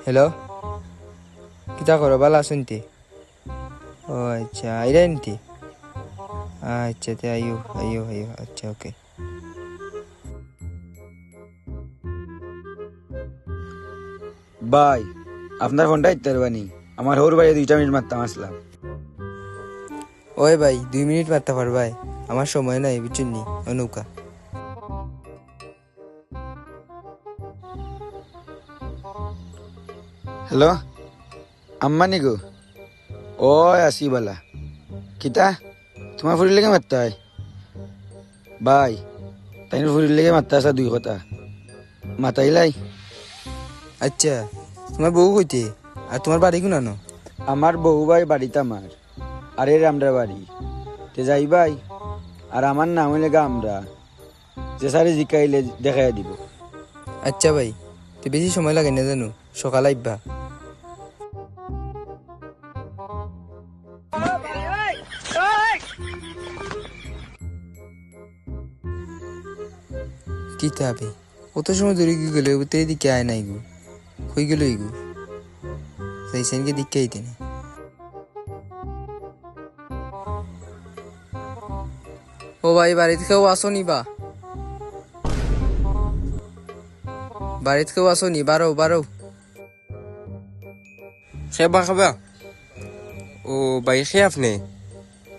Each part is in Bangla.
হ্যালো, কিতা করো? ভালো আছো নি? ও আচ্ছা, আইরাই নি? আচ্ছা, তে আইও আইও আইও, আচ্ছা ওকে। ভাই, আপনার ফোনটা ইত্যার বানি আমার হোর ভাই 2 মিনিট মারতাম আসলাম। ওই ভাই 2 মিনিট মারতে পারবাই? আমার সময় নাই বুঝছেন নি, ও নৌকা। হ্যালো, আম্মানি গো? ও আসি বলা কিতা তোমার ফুরির লেগে মারতে হয় ভাই? তাই ফুরির লেগে মারতে আসা 2 কথা মাতাইলাই। আচ্ছা, তোমার বউ কইতে? আর তোমার বাড়ি কোনানো? আমার বউ ভাই বাড়িতে আমার, আর এর আমরা বাড়ি তে যাই ভাই। আর আমার নাম হইলে গা আমরা, যে সারি জিকাইলে দেখাই দিব। আচ্ছা ভাই, তো বেশি সময় লাগে না জানো, সকাল আইবা। কিতা হবে? কত সময় ধরে কি গেলে তো এদিকে আয় নাই গো, কই গেল গো? সেই সেনকে দিকে আইতে না। ও ভাই, বাড়িতে কেউ আসো নি বা? বাড়িতে কেউ আসো নি? বারো বারো। খেবা খাবা? ও ভাই, খেয়ে আপনি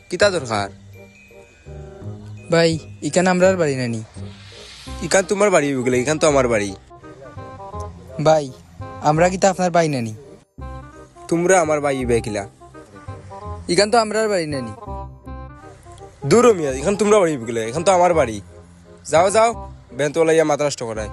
কিতা দরকার? ভাই, ইখান আমরার বাড়ি নানি। ইখান তোমার বাড়ি গেলে, ইখান তো আমার বাড়ি। ভাই, আমরা কিতা আপনার বাড়ি নানি? তোমরা আমার বাড়ি বেকিলা? ইখান তো আমরার বাড়ি নানি। দূর মিয়া, এখান তোমরা বাড়ি গেলে, এখান তো আমার বাড়ি। যাও যাও, বেন্ত লাইয়া মাথা নষ্ট করায়।